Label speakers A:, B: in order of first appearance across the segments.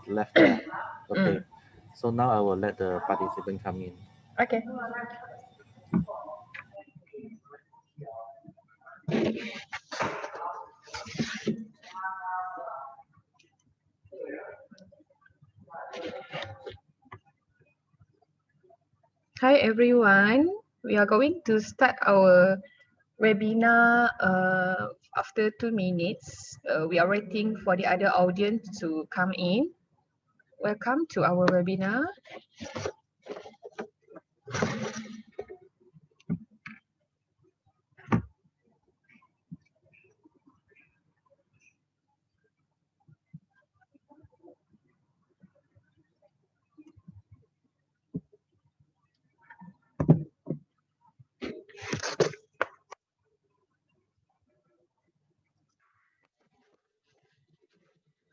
A: left there. Okay. So now I will let the participant come in.
B: Okay. Hi everyone. We are going to start our webinar after 2 minutes. We are waiting for the other audience to come in. Welcome to our webinar.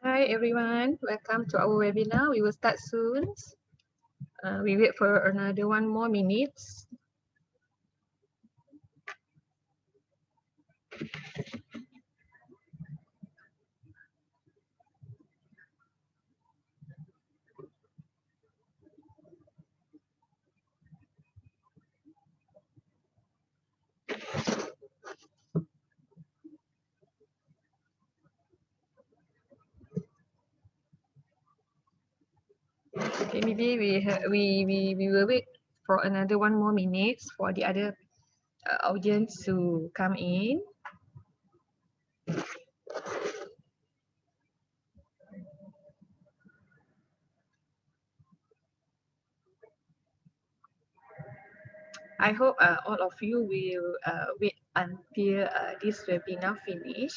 B: Hi everyone, welcome to our webinar. We will start soon. We wait for another 1 more minutes. Okay, maybe we will wait for another 1 more minutes for the other audience to come in. I hope all of you will wait until this webinar finish.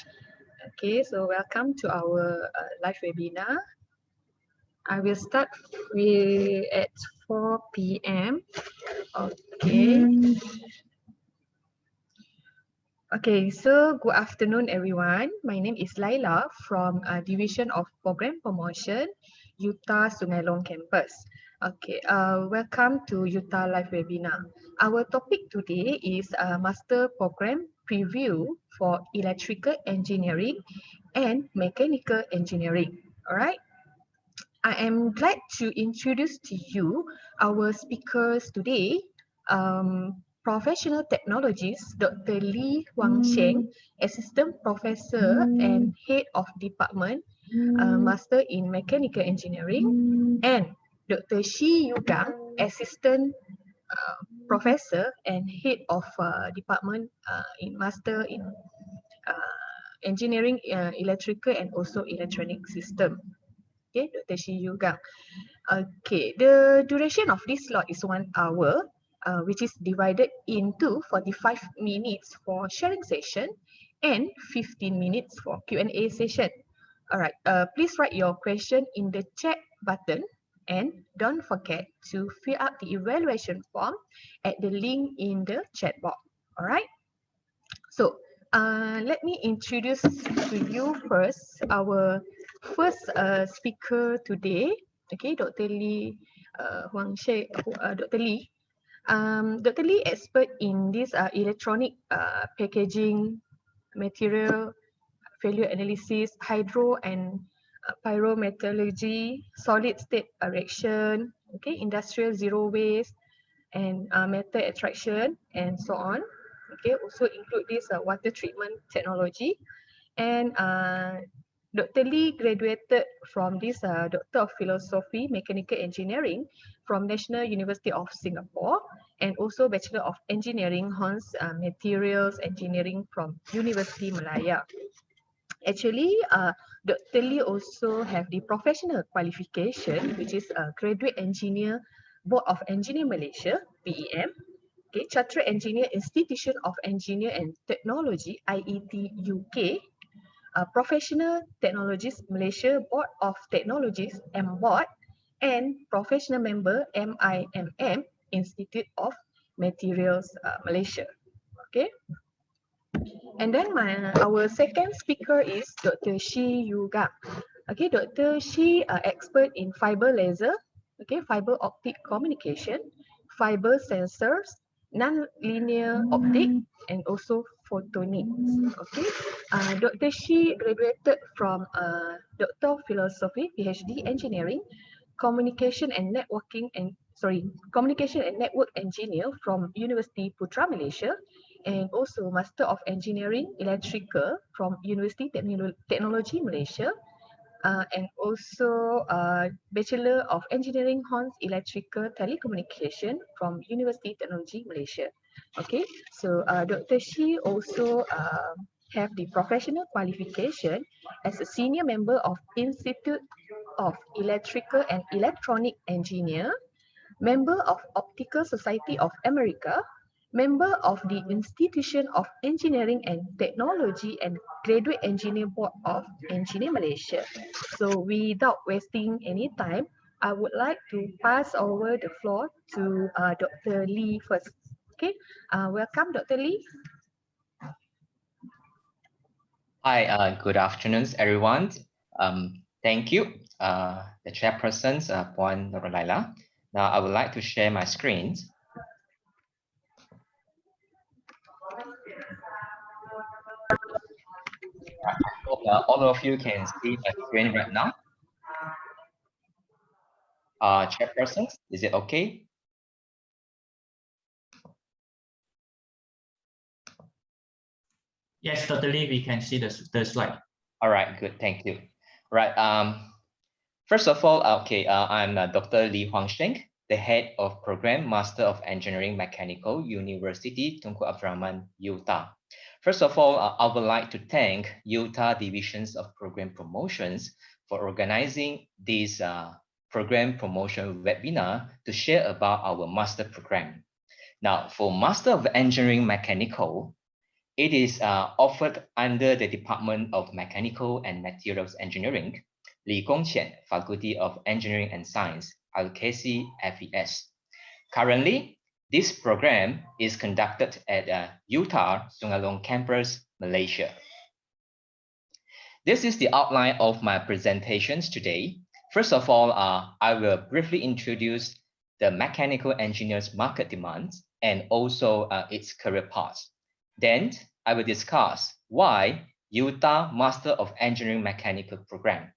B: Okay, so welcome to our live webinar. I will start at 4 p.m. Okay. Okay, so good afternoon, everyone. My name is Laila from Division of Program Promotion, UTAR Sungai Long Campus. Okay, welcome to UTAR Live Webinar. Our topic today is Master Program Preview for Electrical Engineering and Mechanical Engineering. All right. I am glad to introduce to you our speakers today. Professional Technologist, Dr. Lin Yun Singh, Assistant Professor and Head of Department, Master in Mechanical Engineering, and Dr. Shi Yugang, Assistant Professor and Head of Department in Master in Engineering, Electrical and also Electronic System. Okay, Dr. Shi Yugang. Okay, the duration of this slot is 1 hour, which is divided into 45 minutes for sharing session and 15 minutes for Q&A session. All right, please write your question in the chat button and don't forget to fill out the evaluation form at the link in the chat box. All right, so let me introduce to you first our first speaker today. Okay, Dr. Lee Dr. Lee. Dr. Lee expert in this electronic packaging, material failure analysis, hydro and pyrometallurgy, solid state reaction, okay, industrial zero waste, and metal extraction, and so on. Okay, also include this water treatment technology. And Dr. Lee graduated from this Doctor of Philosophy, Mechanical Engineering from National University of Singapore, and also Bachelor of Engineering, Hans Materials Engineering from University Malaya. Actually, Dr. Lee also have the professional qualification, which is a Graduate Engineer, Board of Engineer Malaysia, BEM, okay, Chartered Engineer Institution of Engineer and Technology, IET UK, Professional Technologies Malaysia, Board of Technologies, MBOT, and Professional Member, MIMM, Institute of Materials Malaysia. Okay. And then our second speaker is Dr. Shi Yugang. Okay, Dr. Shi expert in fiber laser, okay, fiber optic communication, fiber sensors, non-linear optic, and also Photonics. Okay, Dr. Shi graduated from Doctor of Philosophy, PhD Engineering, Communication and Network Engineer from Universiti Putra Malaysia, and also Master of Engineering Electrical from Universiti Technology Malaysia, and also Bachelor of Engineering Hons Electrical Telecommunication from Universiti Technology Malaysia. Okay, so Dr. Shi also have the professional qualification as a senior member of Institute of Electrical and Electronic Engineer, member of Optical Society of America, member of the Institution of Engineering and Technology and Graduate Engineer Board of Engineer Malaysia. So without wasting any time, I would like to pass over the floor to Dr. Lee first. Okay, welcome Dr. Lee.
C: Hi, good afternoon, everyone. Thank you, the chairperson, Puan Nurulaila. Now, I would like to share my screen. I hope all of you can see my screen right now. Chairperson, is it okay?
D: Yes, totally. We can see the slide.
C: All right, good. Thank you. Right. First of all, I'm Dr. Lin Yun Singh, the head of Program Master of Engineering Mechanical, Universiti Tunku Abdul Rahman, UTAR. First of all, I would like to thank UTAR Divisions of Program Promotions for organizing this program promotion webinar to share about our master program. Now, for Master of Engineering Mechanical, it is offered under the Department of Mechanical and Materials Engineering, Li Gongqian Faculty of Engineering and Science, LKC FES. Currently, this program is conducted at UTAR Sungai Long Campus, Malaysia. This is the outline of my presentations today. First of all, I will briefly introduce the mechanical engineers market demands and also its career paths. Then I will discuss why UTAR Master of Engineering Mechanical program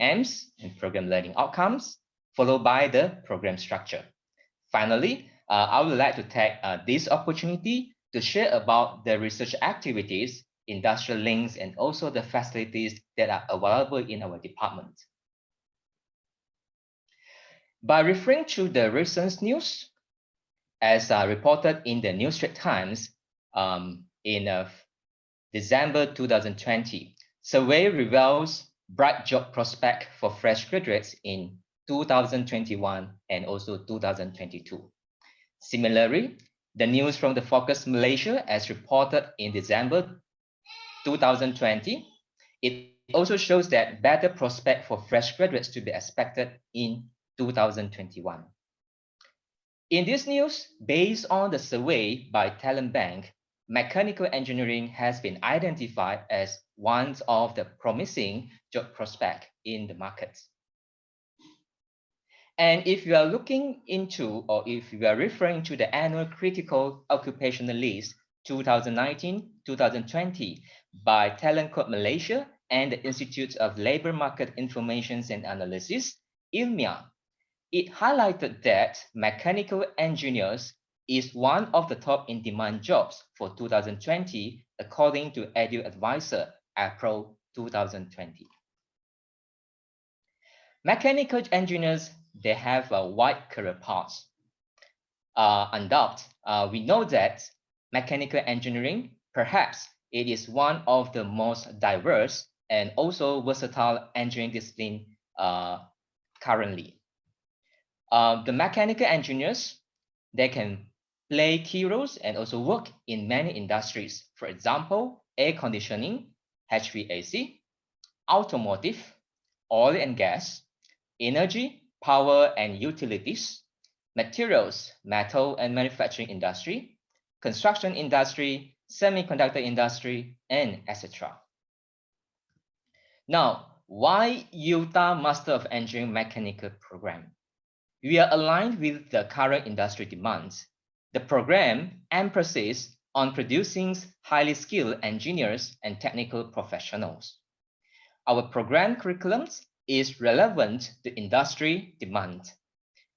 C: aims and program learning outcomes, followed by the program structure. Finally, I would like to take this opportunity to share about the research activities, industrial links, and also the facilities that are available in our department. By referring to the recent news, as reported in the New Straits Times in December 2020, survey reveals bright job prospect for fresh graduates in 2021 and also 2022. Similarly, the news from the Focus Malaysia, as reported in December 2020, it also shows that better prospect for fresh graduates to be expected in 2021. In this news, based on the survey by Talent Bank, mechanical engineering has been identified as one of the promising job prospects in the market. And if you are looking into, or if you are referring to the annual critical occupational list 2019-2020 by Talent Code Malaysia and the Institute of Labour Market Information and Analysis, ILMIA, it highlighted that mechanical engineers is one of the top in-demand jobs for 2020, according to EduAdvisor, April 2020. Mechanical engineers, they have a wide career path. Undoubtedly, we know that mechanical engineering, perhaps it is one of the most diverse and also versatile engineering discipline currently. The mechanical engineers, they can play key roles and also work in many industries. For example, air conditioning, HVAC, automotive, oil and gas, energy, power and utilities, materials, metal and manufacturing industry, construction industry, semiconductor industry, and etc. Now, why UTAR Master of Engineering Mechanical program? We are aligned with the current industry demands. The program emphasizes on producing highly skilled engineers and technical professionals. Our program curriculum is relevant to industry demand,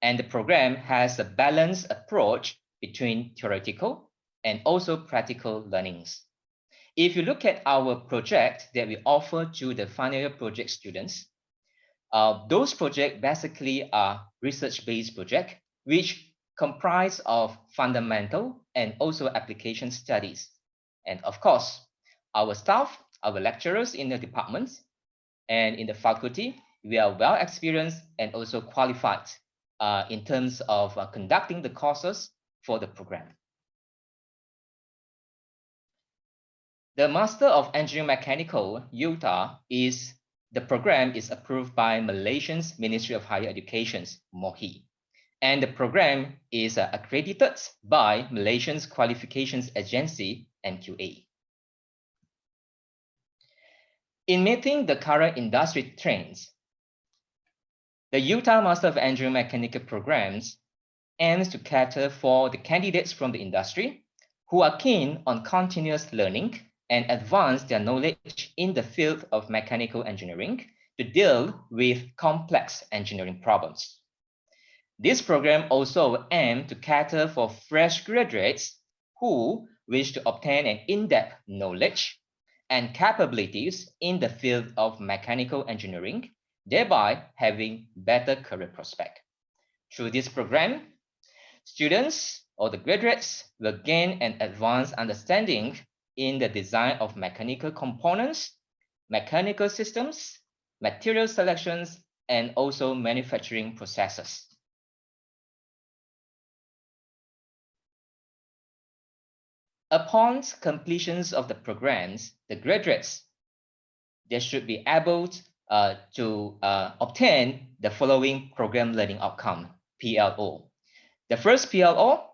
C: and the program has a balanced approach between theoretical and also practical learnings. If you look at our project that we offer to the final year project students, those projects basically are research-based projects which comprise of fundamental and also application studies. And of course, our staff, our lecturers in the departments and in the faculty, we are well experienced and also qualified in terms of conducting the courses for the program. The Master of Engineering Mechanical, UTAR, the program is approved by Malaysia's Ministry of Higher Education, MOHI. And the program is accredited by Malaysia's Qualifications Agency, MQA. In meeting the current industry trends, the UTAR Master of Engineering Mechanical programs aims to cater for the candidates from the industry who are keen on continuous learning and advance their knowledge in the field of mechanical engineering to deal with complex engineering problems. This program also aims to cater for fresh graduates who wish to obtain an in-depth knowledge and capabilities in the field of mechanical engineering, thereby having better career prospect. Through this program, students or the graduates will gain an advanced understanding in the design of mechanical components, mechanical systems, material selections, and also manufacturing processes. Upon completion of the programs, the graduates, they should be able to obtain the following program learning outcome, PLO. The first PLO,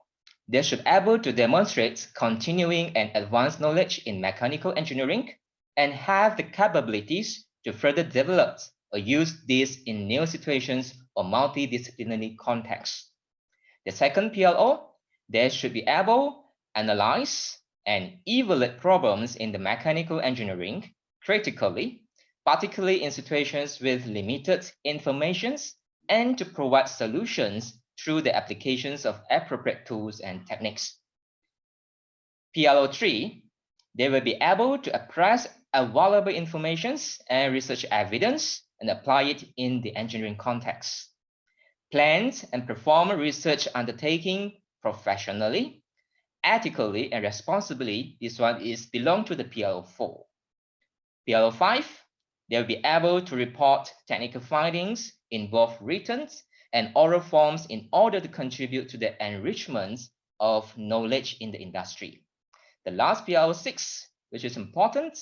C: they should be able to demonstrate continuing and advanced knowledge in mechanical engineering and have the capabilities to further develop or use this in new situations or multidisciplinary contexts. The second PLO, they should be able to analyze and evaluate problems in the mechanical engineering critically, particularly in situations with limited information, and to provide solutions through the applications of appropriate tools and techniques. PLO3, they will be able to appraise available information and research evidence and apply it in the engineering context. Plan and perform research undertaking professionally, ethically, and responsibly. This one belong to the PLO4. PLO5, they will be able to report technical findings in both written and oral forms in order to contribute to the enrichment of knowledge in the industry. The last PLO6, which is important,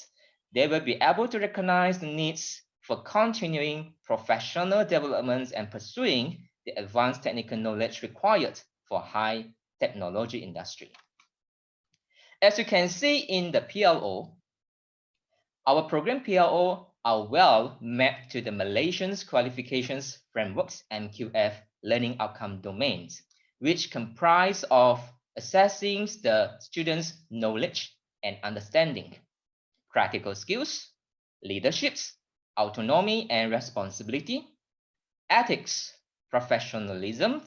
C: they will be able to recognize the needs for continuing professional developments and pursuing the advanced technical knowledge required for high technology industry. As you can see in the PLO, our program PLO are well mapped to the Malaysian's qualifications frameworks MQF learning outcome domains, which comprise of assessing the students' knowledge and understanding, practical skills, leaderships, autonomy and responsibility, ethics, professionalism,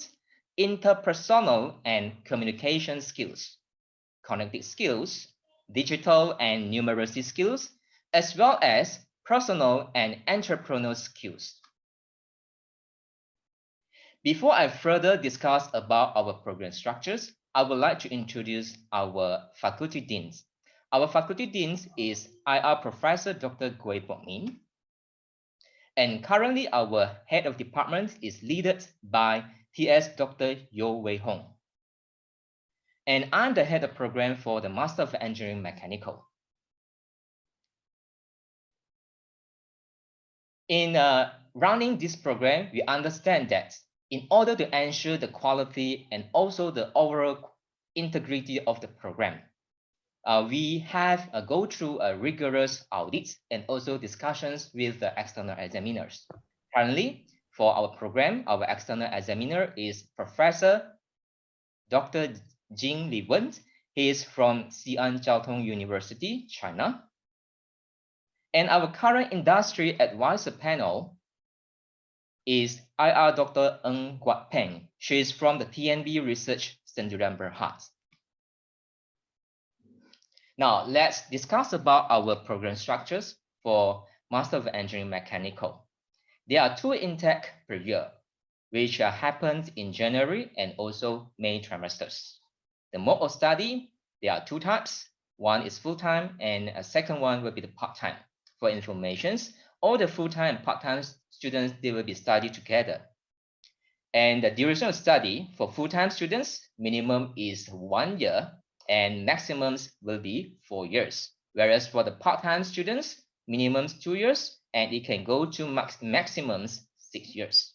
C: interpersonal and communication skills, cognitive skills, digital and numeracy skills, as well as personal and entrepreneurial skills. Before I further discuss about our program structures, I would like to introduce our faculty deans. Our faculty deans is IR Professor Dr. Gui Bok Min. And currently our head of department is led by TS Dr. Yo Wei Hong. And I'm the head of program for the Master of Engineering Mechanical. In running this program, we understand that in order to ensure the quality and also the overall integrity of the program, we have go through a rigorous audits and also discussions with the external examiners. Currently, for our program, our external examiner is Professor Dr. Jing Li Wen, He is from Xi'an Jiaotong University, China. And our current industry advisor panel is IR Dr. Ng Guat Peng. She is from the TNB Research Sendirian Berhad. Now, let's discuss about our program structures for Master of Engineering Mechanical. There are 2 intakes per year, which happens in January and also May trimesters. The mode of study, there are 2 types. One is full-time and a second one will be the part-time. For informations, all the full-time and part-time students, they will be studied together. And the duration of study for full-time students, minimum is 1 year and maximums will be 4 years. Whereas for the part-time students, minimums 2 years and it can go to maximums 6 years.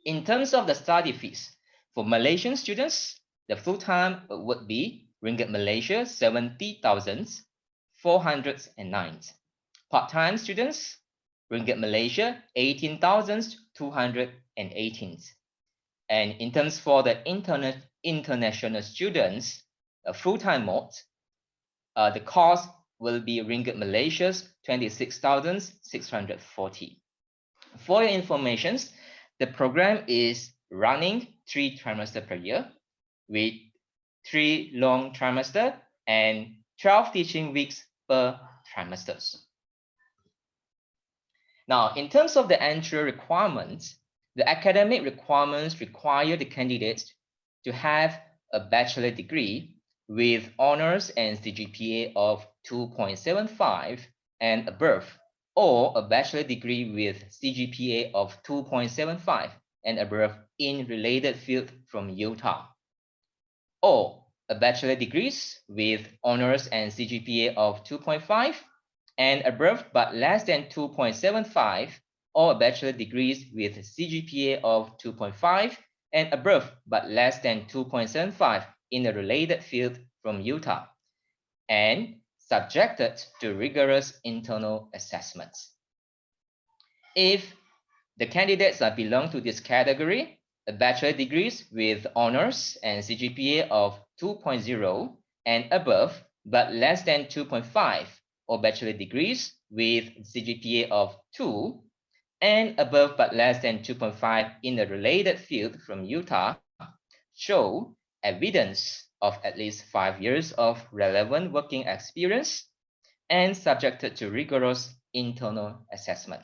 C: In terms of the study fees, for Malaysian students, the full-time would be Ringgit Malaysia 70,409. Part-time students, Ringgit Malaysia 18,218. And in terms for the international students, a full-time mode, the cost will be Ringgit Malaysia's 26,640. For your information, the program is running 3 trimesters per year with 3 long trimester and 12 teaching weeks per trimesters. Now, in terms of the entry requirements, the academic requirements require the candidates to have a bachelor degree with honors and Cgpa of 2.75 and above, or a bachelor degree with Cgpa of 2.75 and above in related field from UTAR, or a bachelor degrees with honors and Cgpa of 2.5 and above but less than 2.75, or a bachelor degrees with Cgpa of 2.5 and above but less than 2.75 in a related field from UTAR, and subjected to rigorous internal assessments. If the candidates belong to this category, a bachelor degrees with honors and Cgpa of 2.0 and above but less than 2.5, or bachelor degrees with Cgpa of 2 and above but less than 2.5 in a related field from UTAR, show evidence of at least 5 years of relevant working experience and subjected to rigorous internal assessment,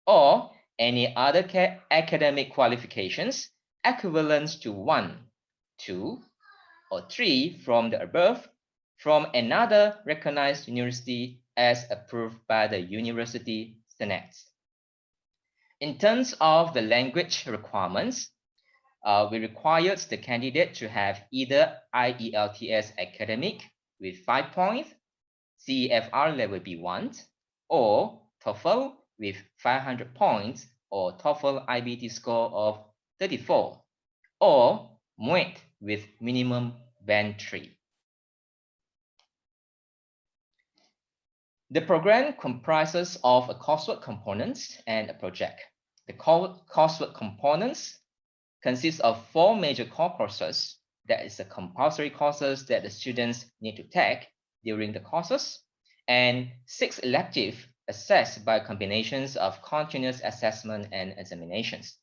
C: or any other academic qualifications equivalent to 1, 2, or 3 from the above from another recognized university as approved by the University Senate. In terms of the language requirements, we required the candidate to have either IELTS academic with 5 points, CEFR level B1, or TOEFL with 500 points, or TOEFL IBT score of 34, or MUET with minimum band 3. The program comprises of a coursework components and a project. The coursework components consists of 4 major core courses. That is the compulsory courses that the students need to take during the courses, and 6 elective assessed by combinations of continuous assessment and examinations.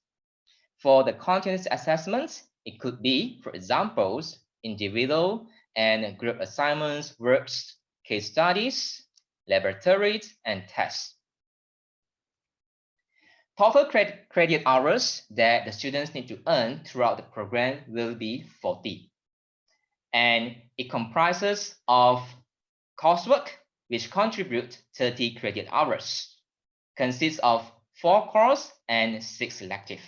C: For the continuous assessments, it could be, for examples, individual and group assignments, works, case studies, laboratories, and tests. TOEFL credit hours that the students need to earn throughout the program will be 40. And it comprises of coursework, which contribute 30 credit hours, consists of 4 courses and 6 elective.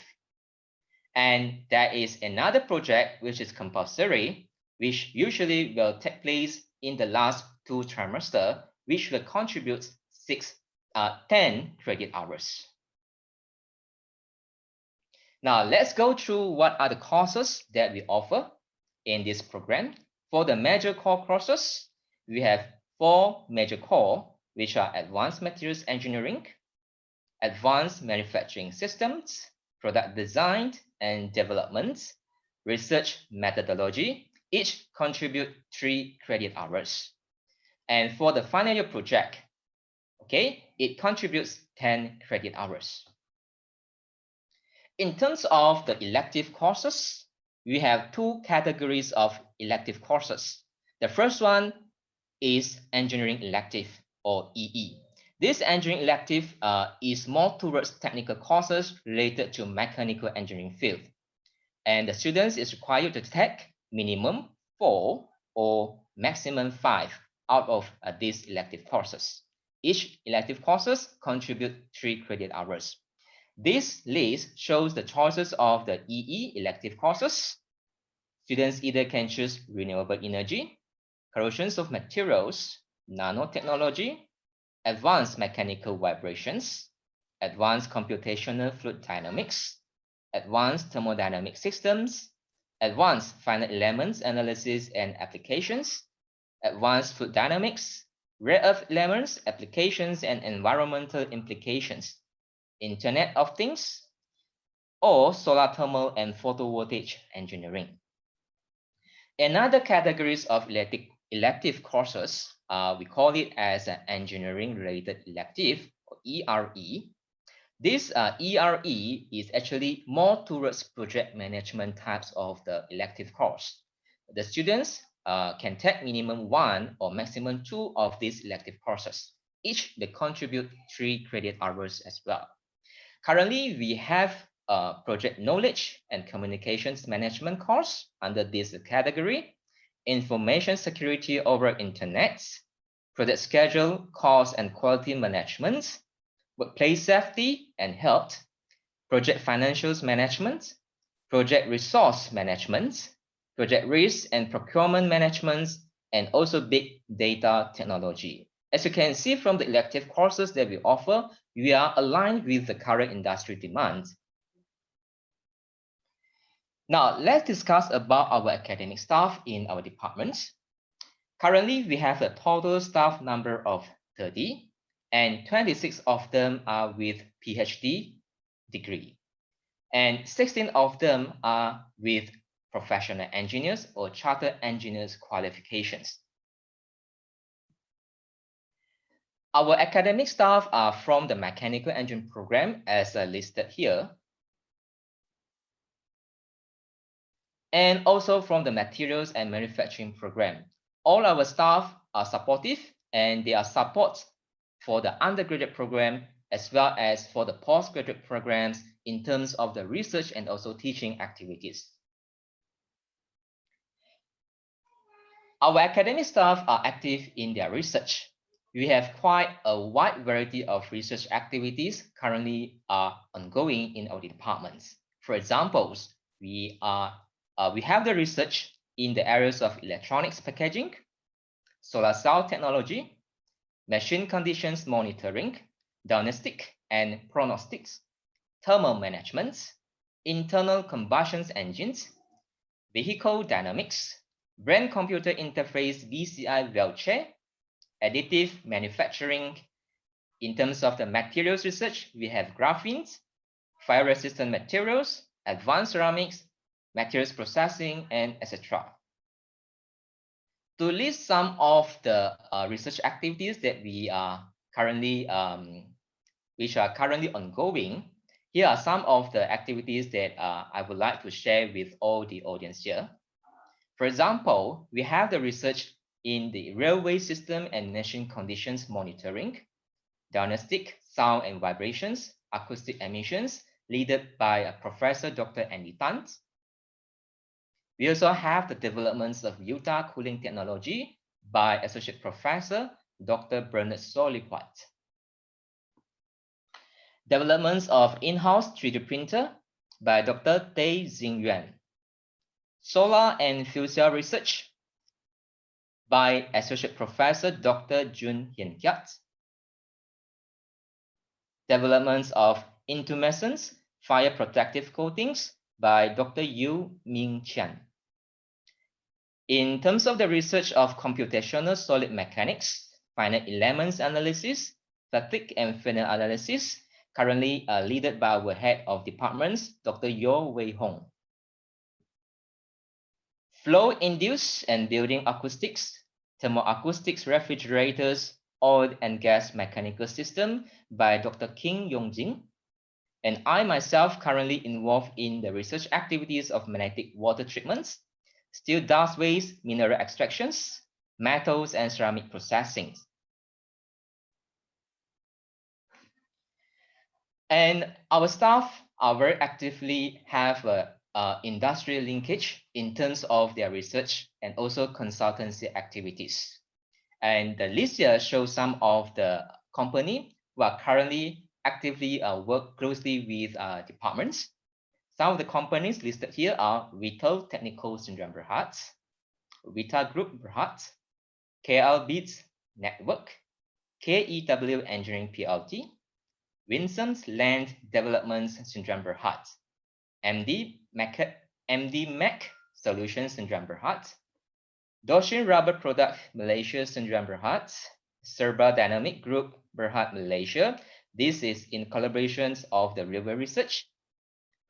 C: And there is another project which is compulsory, which usually will take place in the last 2 trimesters, which will contribute 10 credit hours. Now let's go through what are the courses that we offer in this program. For the major core courses, we have 4 major core, which are Advanced Materials Engineering, Advanced Manufacturing Systems, Product Design and Development, Research Methodology, Each contribute 3 credit hours. And for the final year project, okay, it contributes 10 credit hours. In terms of the elective courses, we have 2 categories of elective courses. The first one is engineering elective, or EE. This engineering elective is more towards technical courses related to mechanical engineering field. And the students is required to take minimum 4 or maximum 5 out of these elective courses. Each elective courses contribute 3 credit hours. This list shows the choices of the EE elective courses. Students either can choose renewable energy, corrosions of materials, nanotechnology, advanced mechanical vibrations, advanced computational fluid dynamics, advanced thermodynamic systems, advanced finite elements analysis and applications, advanced fluid dynamics, rare earth elements applications and environmental implications, Internet of Things, or solar thermal and photovoltaic engineering. Another categories of elective courses, we call it as an engineering-related elective, or ERE. This ERE is actually more towards project management types of the elective course. The students can take minimum 1 or maximum 2 of these elective courses. Each they contribute 3 credit hours as well. Currently, we have a project knowledge and communications management course under this category, information security over internet, project schedule, cost and quality management, workplace safety and health, project financials management, project resource management, project risk and procurement management, and also big data technology. As you can see from the elective courses that we offer, we are aligned with the current industry demand. Now, let's discuss about our academic staff in our departments. Currently, we have a total staff number of 30, and 26 of them are with PhD degree, and 16 of them are with professional engineers or chartered engineers qualifications. Our academic staff are from the mechanical engineering program as listed here, and also from the materials and manufacturing program. All our staff are supportive and they are support for the undergraduate program as well as for the postgraduate programs in terms of the research and also teaching activities. Our academic staff are active in their research. We have quite a wide variety of research activities currently ongoing in our departments. For example, we have the research in the areas of electronics packaging, solar cell technology, machine conditions monitoring, diagnostic and prognostics, thermal management, internal combustion engines, vehicle dynamics, brain computer interface BCI wheelchair, additive manufacturing. In terms of the materials research, we have graphenes, fire resistant materials, advanced ceramics, materials processing, and etc. To list some of the research activities that we are currently which are currently ongoing, here are some of the activities that I would like to share with all the audience here. For example, we have the research in the railway system and machine conditions monitoring, diagnostic sound and vibrations, acoustic emissions, led by Professor Dr. Andy Tan. We also have the developments of UTAR cooling technology by Associate Professor Dr. Bernard Soliquat. Developments of in-house 3D printer by Dr. Tay Xing Yuan. Solar and fuel cell research by Associate Professor Dr. Jun Hian Kiat. Developments of intumescence fire protective coatings by Dr. Yu Ming Qian. In terms of the research of computational solid mechanics, finite elements analysis, static and finite analysis, currently led by our head of departments, Dr. Yo Wei Hong. flow-induced and building acoustics, thermoacoustics, refrigerators, oil and gas mechanical system by Dr. Lin Yun Singh. And I myself currently involved in the research activities of magnetic water treatments, steel dust waste, mineral extractions, metals and ceramic processing. And our staff are very actively have a industrial linkage in terms of their research and also consultancy activities. And the list here shows some of the company who are currently actively work closely with departments. Some of the companies listed here are Retail Technical Syndrome Berhad, Vita Group Berhad, KL Beats Network, KEW Engineering PLT, Winson's Land Development Syndrome Berhad, MD Mac Solutions Syndrome Berhad, Doshin Rubber Product Malaysia Syndrome Berhad, Serba Dynamic Group Berhad Malaysia. This is in collaborations of the River Research,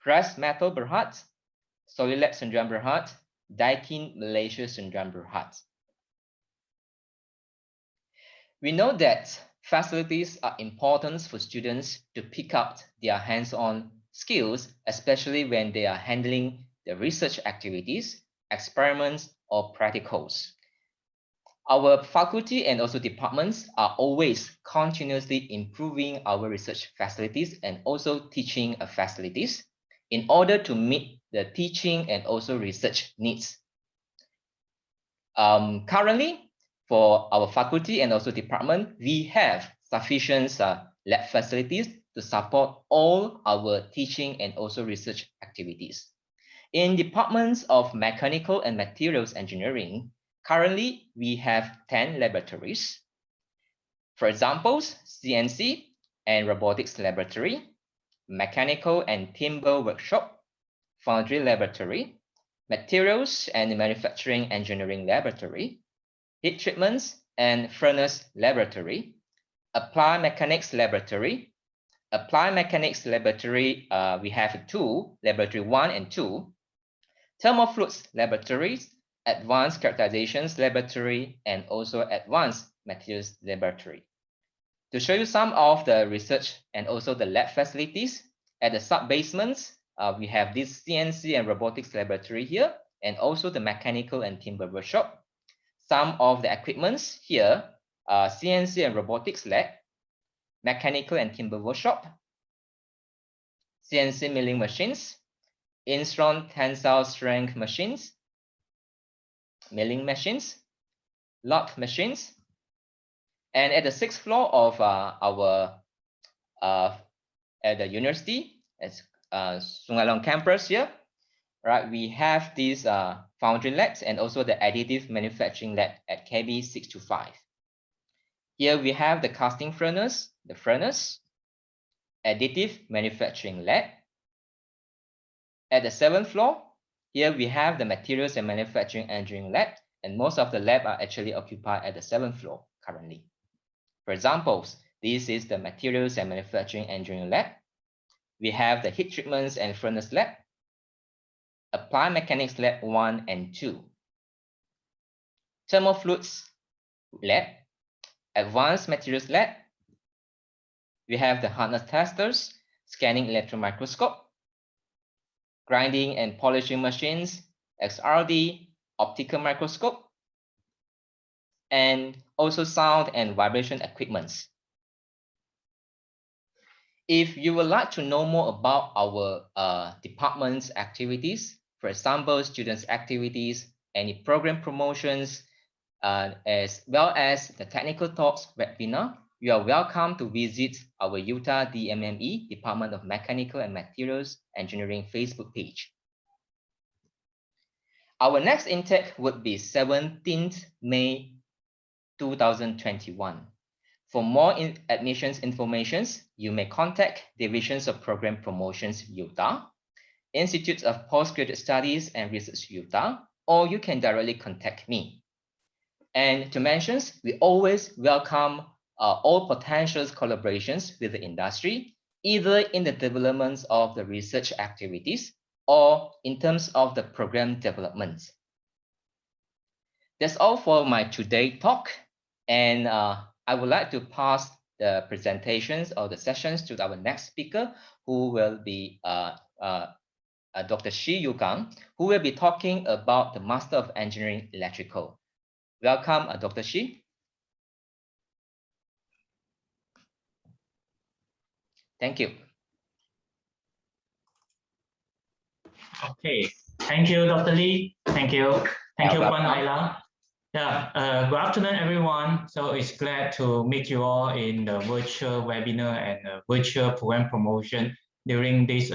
C: Press Metal Berhad, Solilab Syndrome Berhad, Daikin Malaysia Syndrome Berhad. We know that facilities are important for students to pick up their hands-on skills, especially when they are handling the research activities, experiments, or practicals. Our faculty and also departments are always continuously improving our research facilities and also teaching facilities in order to meet the teaching and also research needs. Currently, for our faculty and also department, we have sufficient lab facilities to support all our teaching and also research activities. In departments of mechanical and materials engineering, currently we have 10 laboratories. For example, CNC and robotics laboratory, mechanical and timber workshop, foundry laboratory, materials and manufacturing engineering laboratory, heat treatments and furnace laboratory, applied mechanics laboratory. Applied mechanics laboratory, we have two, laboratory 1 and 2, thermofluids laboratories, advanced characterizations laboratory, and also advanced materials laboratory. To show you some of the research and also the lab facilities, at the sub-basements, we have this CNC and robotics laboratory here, and also the mechanical and timber workshop. Some of the equipments here are CNC and robotics lab, mechanical and timber workshop, CNC milling machines, Instron tensile strength machines, milling machines, lock machines, and at the 6th floor of at the university, it's Sungai Long Campus here, right? We have these foundry labs and also the additive manufacturing lab at KB 625. Here we have the casting furnace, the furnace, additive manufacturing lab. At the 7th floor, here we have the materials and manufacturing engineering lab, and most of the lab are actually occupied at the 7th floor currently. For example, this is the materials and manufacturing engineering lab. We have the heat treatments and furnace lab, applied mechanics lab 1 and 2, thermofluids lab, advanced materials lab. We have the hardness testers, scanning electron microscope, grinding and polishing machines, XRD, optical microscope, and also sound and vibration equipments. If you would like to know more about our department's activities, for example, students' activities, any program promotions, as well as the technical talks webinar, you are welcome to visit our UTAR DMME, Department of Mechanical and Materials Engineering Facebook page. Our next intake would be 17th May 2021. For more admissions information, you may contact Divisions of Program Promotions UTAR, Institutes of Postgraduate Studies and Research UTAR, or you can directly contact me. And to mention, we always welcome all potential collaborations with the industry, either in the development of the research activities or in terms of the program development. that's all for my today talk. And I would like to pass the presentations or the sessions to our next speaker, who will be Dr. Shi Yugang, who will be talking about the Master of Engineering Electrical. Welcome, Dr. Shi. Thank you.
D: Okay, thank you, Dr. Lee. Thank you. Thank you,
C: Welcome.
D: Puan Laila. Yeah, good afternoon, everyone. So it's glad to meet you all in the virtual webinar and virtual program promotion during this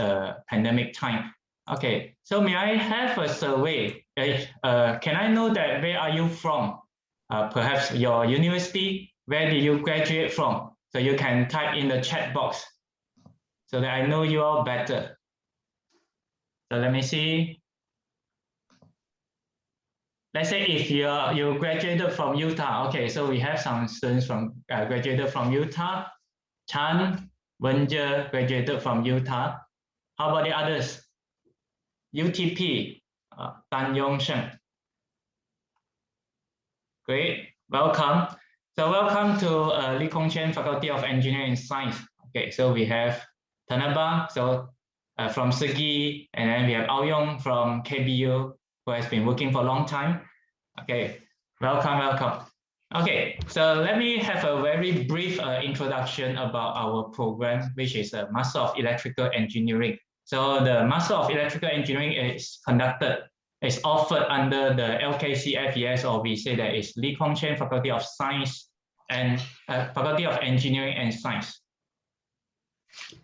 D: pandemic time. Okay, so may I have a survey? Can I know that where are you from? Perhaps your university, where did you graduate from? So you can type in the chat box so that I know you all better. So let me see. Let's say if you graduated from UTAR, okay, so we have some students from graduated from UTAR. Chan Wenje graduated from UTAR. How about the others? UTP, Tan Yong Sheng. Great, welcome. So welcome to Lee Kong Chen Faculty of Engineering and Science. Okay, so we have Tanaba, so from Segi, and then we have Ao Yong from KBU, who has been working for a long time. Okay, welcome, welcome. Okay, so let me have a very brief introduction about our program, which is a Master of Electrical Engineering. So the Master of Electrical Engineering is offered under the LKCFES, or we say that it's Lee Kong Chen Faculty of Science and Faculty of Engineering and Science.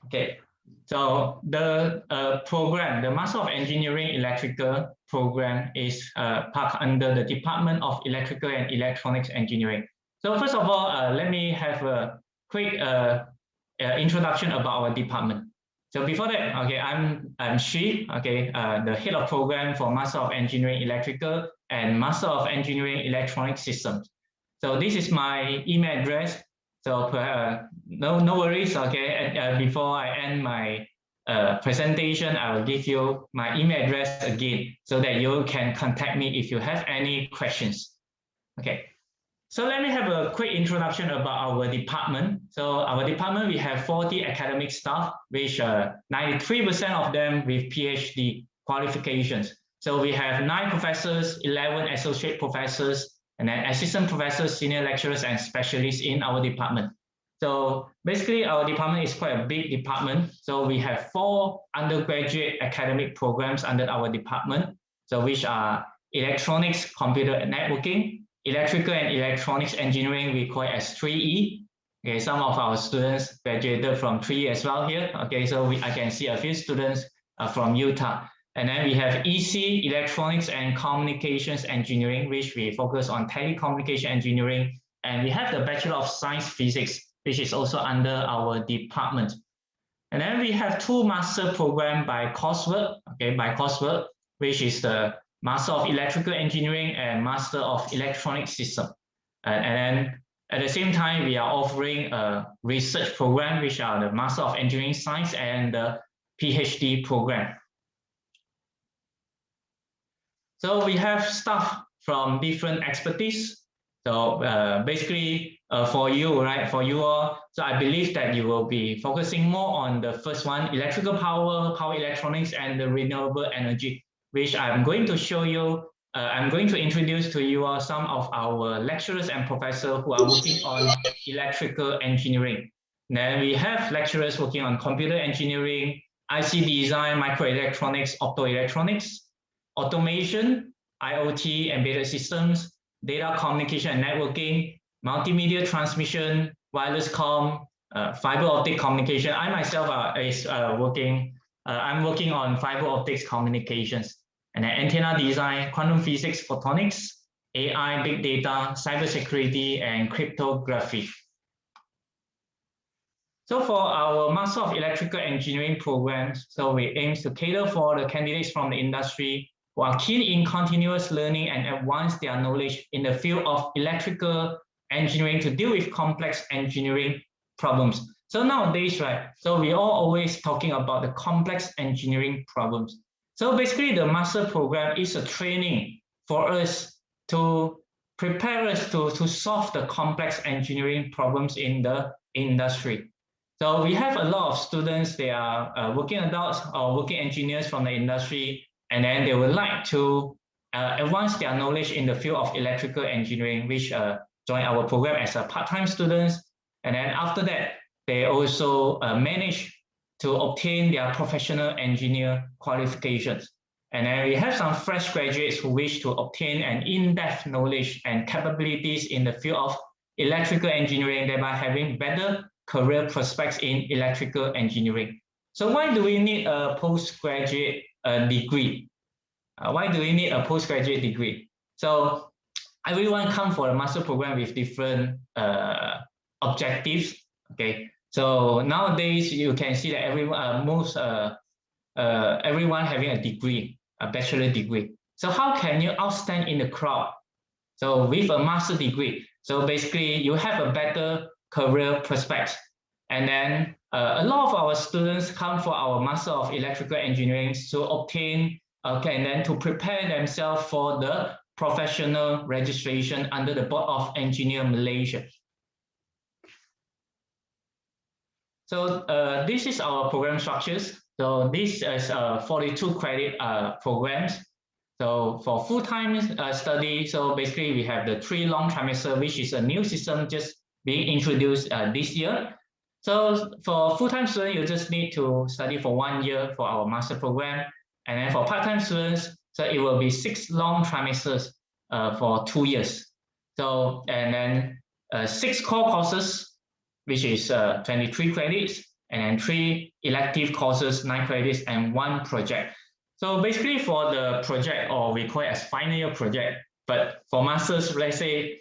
D: Okay. So the program, the Master of Engineering Electrical program is parked under the Department of Electrical and Electronics Engineering. So first of all, let me have a quick introduction about our department. So before that, okay, I'm Shi, okay, the head of program for Master of Engineering Electrical and Master of Engineering Electronic Systems. So this is my email address. So no worries, okay. Before I end my presentation, I will give you my email address again so that you can contact me if you have any questions. Okay. So let me have a quick introduction about our department. So our department, we have 40 academic staff, which 93% of them with PhD qualifications. So we have 9 professors, 11 associate professors, and then assistant professors, senior lecturers, and specialists in our department. So basically, our department is quite a big department. So we have 4 undergraduate academic programs under our department, so which are electronics, computer and networking, electrical and electronics engineering, we call it as 3E. Okay, some of our students graduated from 3E as well here. Okay, so I can see a few students from UTAR. And then we have EC, Electronics and Communications Engineering, which we focus on telecommunication engineering. And we have the Bachelor of Science Physics, which is also under our department. And then we have 2 master programs by Coursework, okay, by Coursework, which is the Master of Electrical Engineering and Master of Electronic System. And then at the same time, we are offering a research program, which are the Master of Engineering Science and the PhD program. So we have staff from different expertise. So basically for you, right, for you all, so I believe that you will be focusing more on the first one, electrical power, power electronics, and the renewable energy, which I'm going to show you. I'm going to introduce to you all some of our lecturers and professors who are working on electrical engineering. Then we have lecturers working on computer engineering, IC design, microelectronics, optoelectronics, automation, IoT, embedded systems, data communication and networking, multimedia transmission, wireless comm, fiber optic communication. I myself I'm working on fiber optics communications, and then antenna design, quantum physics, photonics, AI, big data, cybersecurity, and cryptography. So for our Master of Electrical Engineering programs, so we aim to cater for the candidates from the industry who are keen in continuous learning and advance their knowledge in the field of electrical engineering to deal with complex engineering problems. So nowadays, right, so we are always talking about the complex engineering problems. So basically the master program is a training for us to prepare us to solve the complex engineering problems in the industry. So we have a lot of students, they are working adults or working engineers from the industry, and then they would like to advance their knowledge in the field of electrical engineering, which join our program as a part-time students. And then after that, they also manage to obtain their professional engineer qualifications. And then we have some fresh graduates who wish to obtain an in-depth knowledge and capabilities in the field of electrical engineering, thereby having better career prospects in electrical engineering. So why do we need a postgraduate degree? Why do we need a postgraduate degree? So everyone comes for a master program with different objectives. Okay, so nowadays you can see that everyone having a degree, a bachelor degree. So how can you outstand in the crowd? So with a master degree, so basically you have a better career prospects. And then a lot of our students come for our Master of Electrical Engineering to obtain, and then to prepare themselves for the professional registration under the Board of Engineers Malaysia. So this is our program structures. So this is 42 credit programs. So for full-time study, so basically we have the 3 long trimester, which is a new system just being introduced this year. So for full-time students, you just need to study for 1 year for our master program. And then for part-time students, so it will be 6 long trimesters for 2 years. So, and then 6 core courses, which is 23 credits, and then 3 elective courses, 9 credits, and 1 project. So basically for the project, or we call it as final year project, but for masters, let's say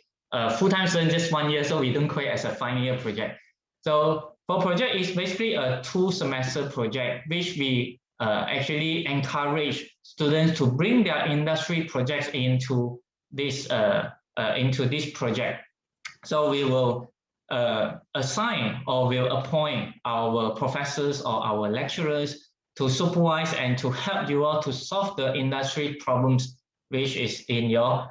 D: full-time students just 1 year, so we don't call it as a final year project. So for project is basically a 2-semester project, which we actually encourage students to bring their industry projects into this project. So we will assign or will appoint our professors or our lecturers to supervise and to help you all to solve the industry problems which is in your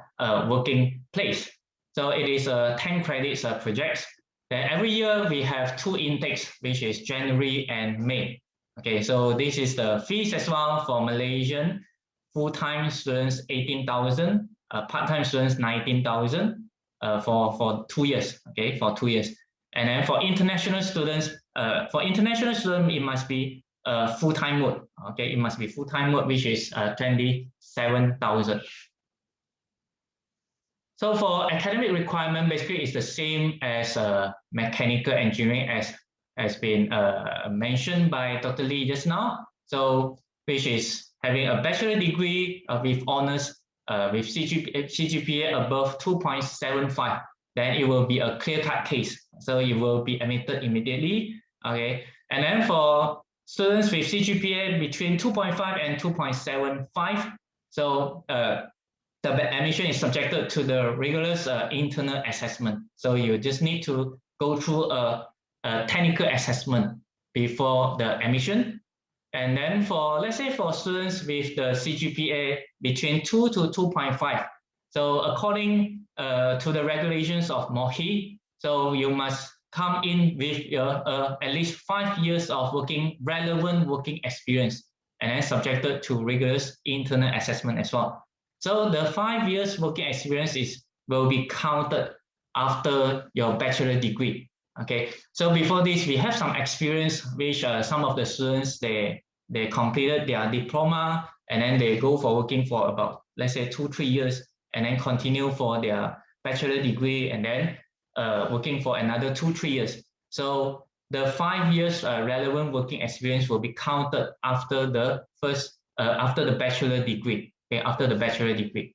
D: working place. So it is a 10 credits project. Then every year we have 2 intakes, which is January and May. Okay, so this is the fees as well for Malaysian full-time students 18,000, part-time students 19,000 for 2 years. Okay, for 2 years. And then for international students, it must be full-time mode. Okay, it must be full-time mode, which is 27,000. So for academic requirement, basically it's the same as mechanical engineering as has been mentioned by Dr. Lee just now. So which is having a bachelor degree with honors with Cgpa above 2.75, then it will be a clear-cut case. So you will be admitted immediately. Okay, and then for students with Cgpa between 2.5 and 2.75, so the admission is subjected to the rigorous internal assessment. So you just need to go through a technical assessment before the admission. And then for, let's say for students with the Cgpa between 2 to 2.5, so according to the regulations of MOHI, so you must come in with your at least 5 years of relevant working experience, and then subjected to rigorous internal assessment as well. So the 5 years working experience will be counted after your bachelor degree. Okay, so before this, we have some experience which some of the students, they completed their diploma, and then they go for working for about, let's say 2-3 years, and then continue for their bachelor degree, and then working for another 2-3 years. So the 5 years relevant working experience will be counted after the bachelor degree. Okay, after the bachelor degree.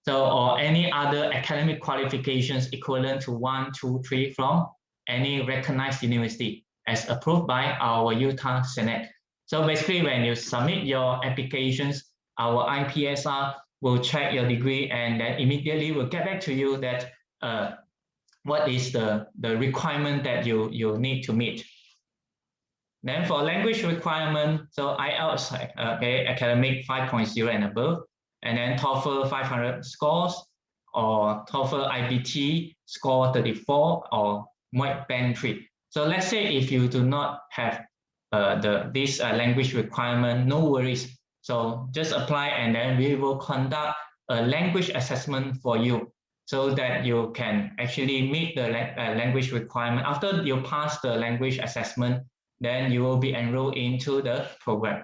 D: So, or any other academic qualifications equivalent to 1, 2, 3 from any recognized university as approved by our UTAR Senate. So basically when you submit your applications, our IPSR will check your degree, and then immediately will get back to you that what is the requirement that you need to meet. Then for language requirement, so IELTS, okay, academic 5.0 and above, and then TOEFL 500 scores, or TOEFL IBT score 34 or MOIC band 3. So let's say if you do not have this language requirement, no worries. So just apply, and then we will conduct a language assessment for you so that you can actually meet the language requirement. After you pass the language assessment, then you will be enrolled into the program.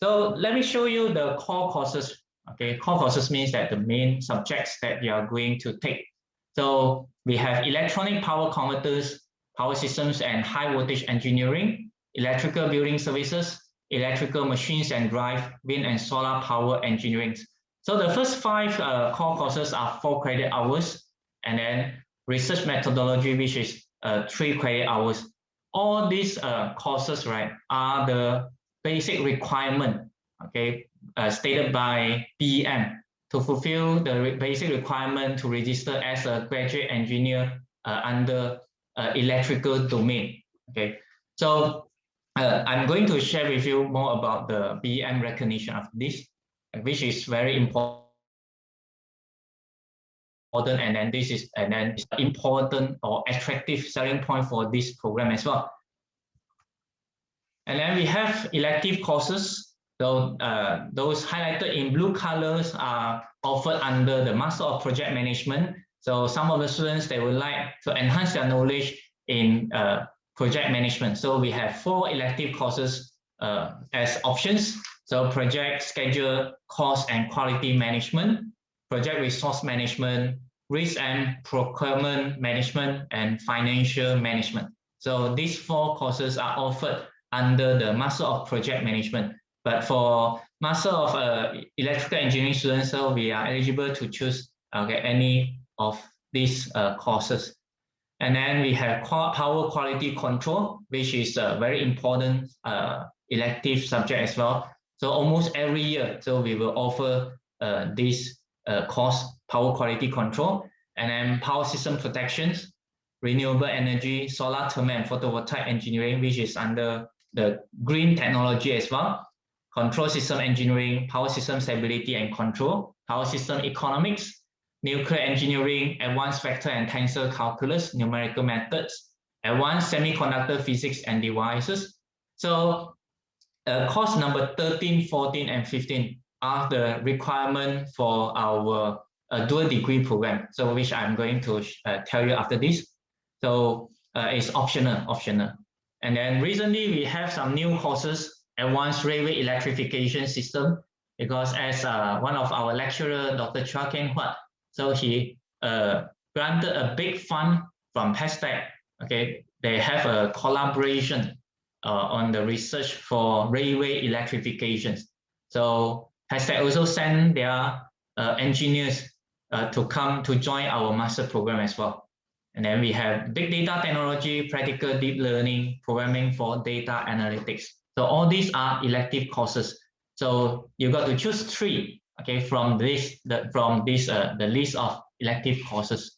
D: So let me show you the core courses. Okay, core courses means that the main subjects that you are going to take. So we have electronic power converters, power systems and high voltage engineering, electrical building services, electrical machines and drive, wind and solar power engineering. So the first 5 core courses are 4 credit hours, and then research methodology, which is 3 credit hours. All these courses, right, are the basic requirement, okay, stated by BEM to fulfill the basic requirement to register as a graduate engineer under electrical domain. Okay, so I'm going to share with you more about the BEM recognition of this, which is very important. And then this is important or attractive selling point for this program as well. And then we have elective courses. So those highlighted in blue colors are offered under the Master of Project Management. So some of the students, they would like to enhance their knowledge in project management. So we have 4 elective courses as options. So project schedule, cost and quality management, project resource management, risk and procurement management, and financial management. So these 4 courses are offered under the Master of Project Management. But for Master of Electrical Engineering students, so we are eligible to choose any of these courses. And then we have power quality control, which is a very important elective subject as well. So almost every year, so we will offer this course, power quality control, and then power system protections, renewable energy, solar thermal and photovoltaic engineering, which is under the green technology as well, control system engineering, power system stability and control, power system economics, nuclear engineering, advanced vector and tensor calculus, numerical methods, advanced semiconductor physics and devices. So course number 13, 14, and 15 are the requirement for our dual degree program, so which I'm going to tell you after this. So it's optional. And then recently we have some new courses, advanced railway electrification system, because as one of our lecturer, Dr. Chua Keng Huat, so he granted a big fund from Hashtag. Okay, they have a collaboration on the research for railway electrifications. So Hashtag also sent their engineers to come to join our master program as well. And then we have big data technology, practical deep learning, programming for data analytics. So all these are elective courses. So you got to choose 3, okay, from the list of elective courses.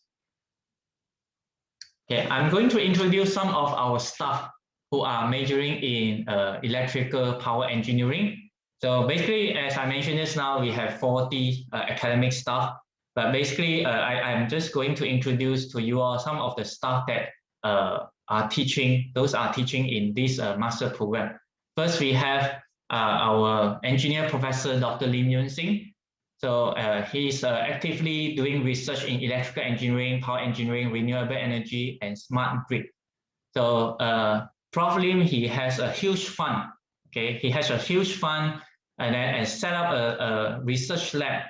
D: Okay, I'm going to introduce some of our staff who are majoring in electrical power engineering. So basically, as I mentioned just now, we have 40 academic staff. But basically, I'm just going to introduce to you all some of the staff that are teaching. Those are teaching in this master program. First, we have our engineer professor, Dr. Lin Yun Singh. So he's actively doing research in electrical engineering, power engineering, renewable energy, and smart grid. So Prof. Lim, he has a huge fund. Okay, he has a huge fund and set up a research lab,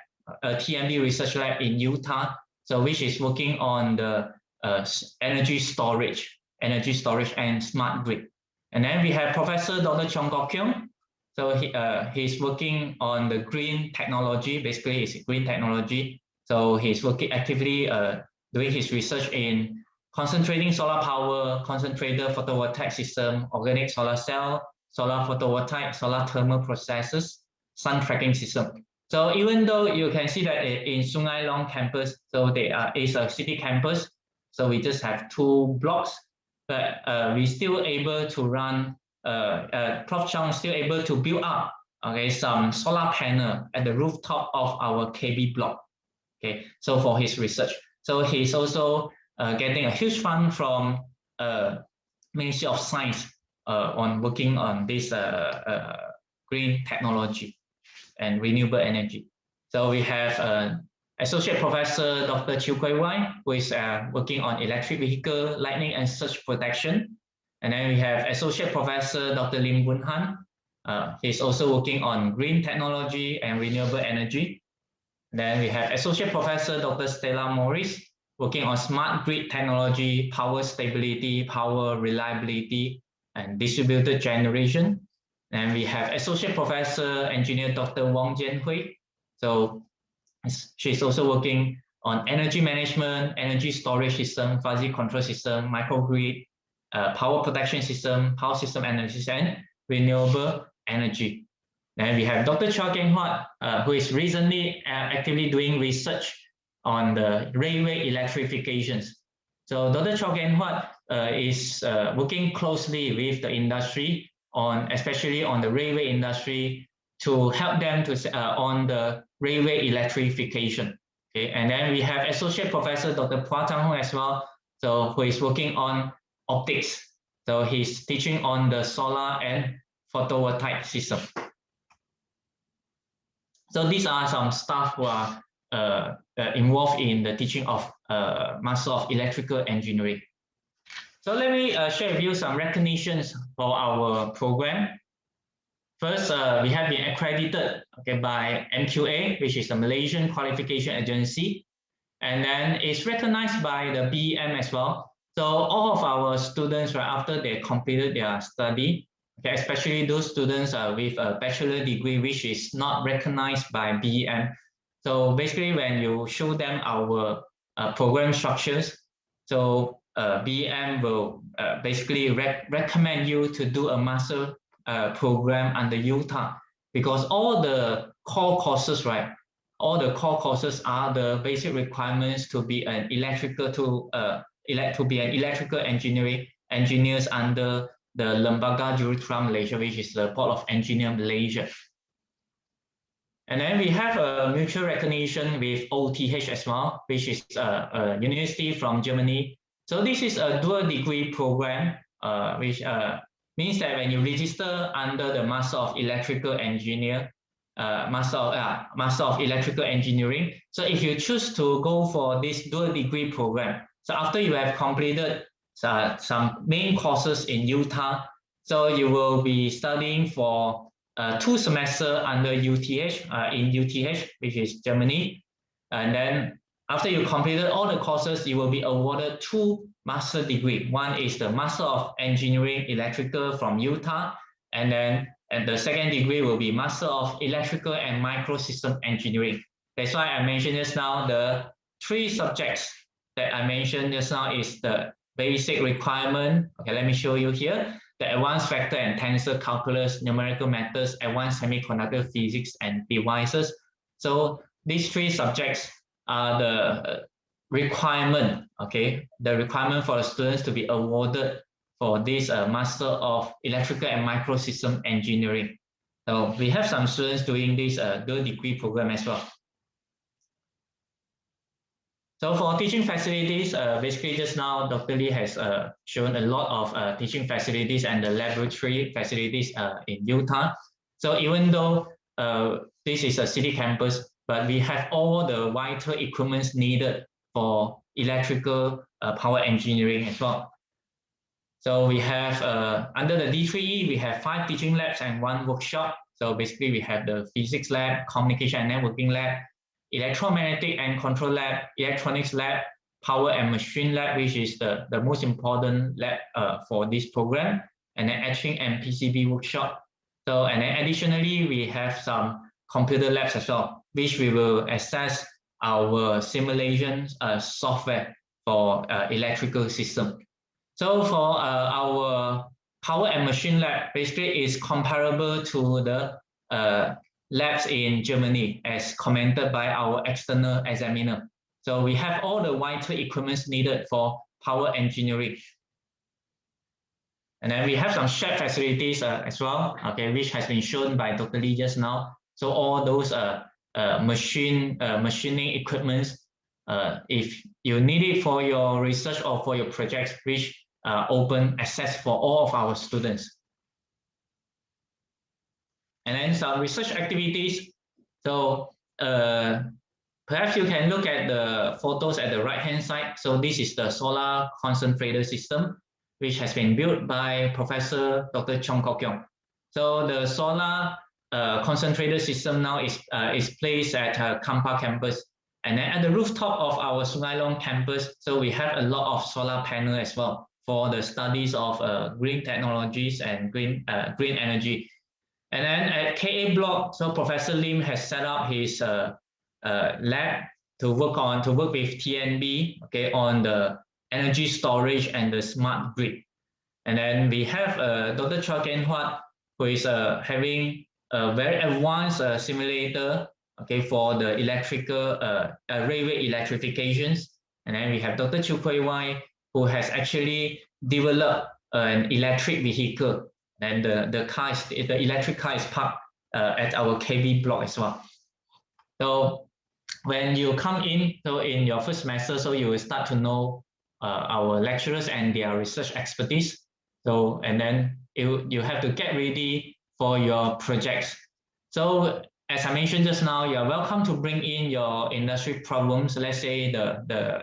D: a TMD research lab in Utah, so which is working on the energy storage and smart grid. And then we have Professor Dr. Chong Kok Kyung. So he's working on the green technology. Basically, it's green technology. So he's working actively doing his research in concentrating solar power, concentrator photovoltaic system, organic solar cell, solar photovoltaic, solar thermal processes, sun tracking system. So even though you can see that in Sungai Long Campus, so it's a city campus, so we just have 2 blocks, but we still able to run, Prof. Chong still able to build up some solar panel at the rooftop of our KB block. Okay, so for his research. So he's also getting a huge fund from Ministry of Science on working on this green technology and renewable energy. So we have Associate Professor Dr. Chiu Kuai Wai, who is working on electric vehicle lightning and surge protection. And then we have Associate Professor Dr. Lim Boon Han. He's also working on green technology and renewable energy. Then we have Associate Professor Dr. Stella Morris, working on smart grid technology, power stability, power reliability, and distributed generation. And we have Associate Professor Engineer Dr. Wong Jian Hui. So she's also working on energy management, energy storage system, fuzzy control system, microgrid, power protection system, power system analysis, and renewable energy. Then we have Dr. Chua Keng Huat, who is recently actively doing research on the railway electrifications. So Dr. Chua Keng Huat is working closely with the industry on, especially on the railway industry, to help them to on the railway electrification. Okay, and then we have Associate Professor Dr. Phua Chang Hong as well, so who is working on optics. So he's teaching on the solar and photovoltaic system. So these are some staff who are involved in the teaching of Master of Electrical Engineering. So let me share with you some recognitions for our program. First, we have been accredited, okay, by MQA, which is the Malaysian Qualification Agency, and then it's recognized by the BEM as well. So all of our students, right after they completed their study, okay, especially those students with a bachelor degree which is not recognized by BEM. So basically, when you show them our program structures, so BEM will basically recommend you to do a master program under UTAR, because all the core courses, right? All the core courses are the basic requirements to be an electrical engineers under the Lembaga Juruterang Malaysia, which is the Board of Engineers Malaysia. And then we have a mutual recognition with OTH as well, which is a university from Germany. So this is a dual degree program, which means that when you register under the Master of Electrical Engineer, Master of Electrical Engineering, so if you choose to go for this dual degree program, so after you have completed some main courses in UTAR, so you will be studying for 2 semesters under UTH, in UTH, which is Germany. And then after you completed all the courses, you will be awarded 2 master degree. One is the Master of Engineering Electrical from UTAR, and then the second degree will be Master of Electrical and Microsystem Engineering. That's why I mentioned just now the 3 subjects that I mentioned just now is the basic requirement. Okay, let me show you here. The advanced vector and tensor calculus, numerical methods, advanced semiconductor physics and devices. So these 3 subjects are the requirement, okay? The requirement for the students to be awarded for this Master of Electrical and Microsystem Engineering. So we have some students doing this dual degree program as well. So for teaching facilities, basically just now, Dr. Lee has shown a lot of teaching facilities and the laboratory facilities in UTAR. So even though this is a city campus, but we have all the vital equipments needed for electrical power engineering as well. So we have, under the D3E, we have 5 teaching labs and 1 workshop. So basically we have the physics lab, communication and networking lab, electromagnetic and control lab, electronics lab, power and machine lab, which is the most important lab for this program, and then etching and PCB workshop. So, and then additionally, we have some computer labs as well, which we will access our simulation software for electrical system. So for our power and machine lab, basically is comparable to the labs in Germany as commented by our external examiner. So we have all the vital equipments needed for power engineering. And then we have some shared facilities as well, okay, which has been shown by Dr. Lee just now. So all those machining equipment if you need it for your research or for your projects, which open access for all of our students. And then some research activities. So perhaps you can look at the photos at the right-hand side. So this is the solar concentrator system, which has been built by Professor Dr. Chong Kok Yong. So the solar concentrator system now is placed at Kampa campus. And then at the rooftop of our Sungai Long campus, so we have a lot of solar panel as well for the studies of green technologies and green energy. And then at KA block, so Professor Lim has set up his lab to work with TNB, okay, on the energy storage and the smart grid. And then we have Dr. Chua Ken Huat, who is having a very advanced simulator, okay, for the electrical railway electrifications. And then we have Dr. Chu Pui Wai, who has actually developed an electric vehicle. And the electric car is parked at our KB block as well. So when you come in, so in your first semester, so you will start to know our lecturers and their research expertise. So, and then you have to get ready for your projects. So as I mentioned just now, you are welcome to bring in your industry problems, let's say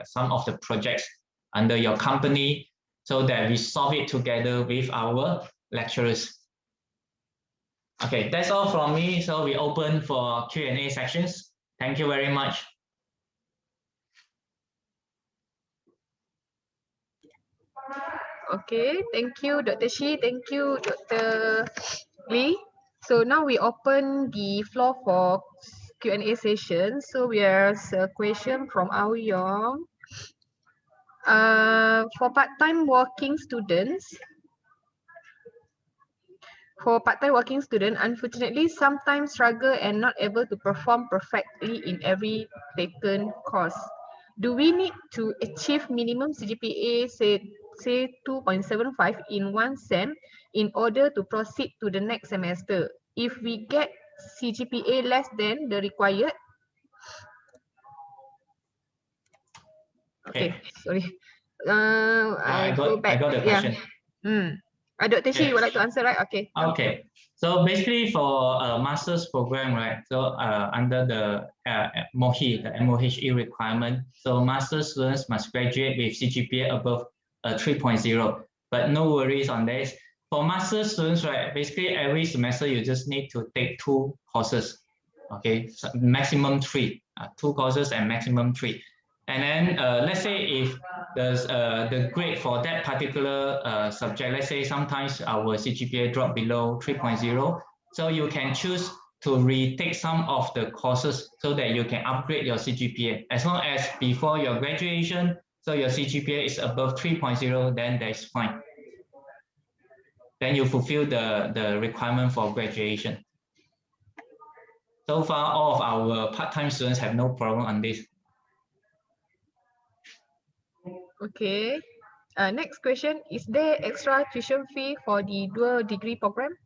D: some of the projects under your company, so that we solve it together with our lecturers. Okay, that's all from me. So we open for Q&A sections. Thank you very much.
B: Okay, thank you, Dr. Shi. Thank you, Dr. Lee. So now we open the floor for Q&A session. So we have a question from Ao Yong. For part-time working students, unfortunately, sometimes struggle and not able to perform perfectly in every taken course. Do we need to achieve minimum Cgpa, say 2.75 in one sem in order to proceed to the next semester? If we get Cgpa less than the required, okay. Sorry.
D: I got the question.
B: Yeah. Dr. Shi, you would like to answer, right? Okay.
D: Okay. So basically for a master's program, right? So under the MOHE, the MOHE requirement, so master's students must graduate with Cgpa above 3.0. But no worries on this. For master's students, right? Basically every semester you just need to take 2 courses. Okay, so maximum 3, 2 courses and maximum 3. And then let's say if the grade for that particular subject, let's say sometimes our Cgpa drop below 3.0, so you can choose to retake some of the courses so that you can upgrade your Cgpa. As long as before your graduation, so your Cgpa is above 3.0, then that's fine. Then you fulfill the requirement for graduation. So far, all of our part-time students have no problem on this.
B: Okay. Next question, is there extra tuition fee for the dual degree program?